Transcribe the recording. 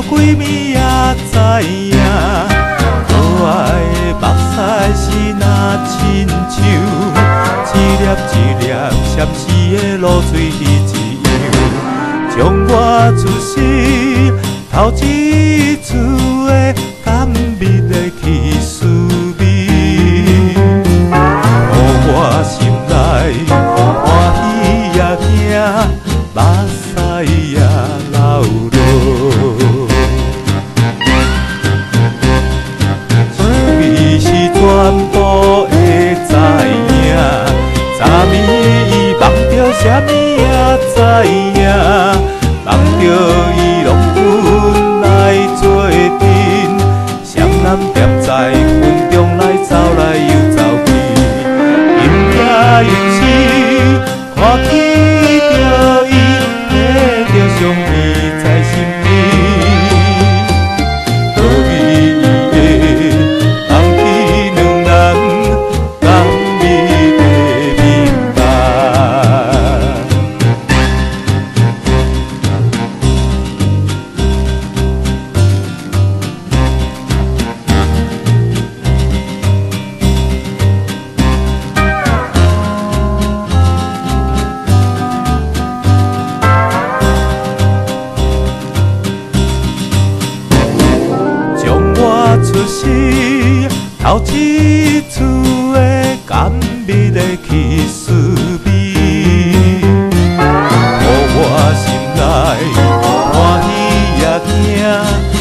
几暝也知影，可爱的目屎是那亲像，一粒一粒闪烁的露水一样，将我出世头一次的甘蜜的起思味，予我心内欢喜也惊，目屎也流落。你是全部会知影，昨暝伊梦着啥物也知影，梦着伊拢阮来做阵，双人踮在云中来走来又走去，因也因是看起着伊，迄着相依在心边。出世头一次的甘蜜的起思味，予我心内欢喜也惊。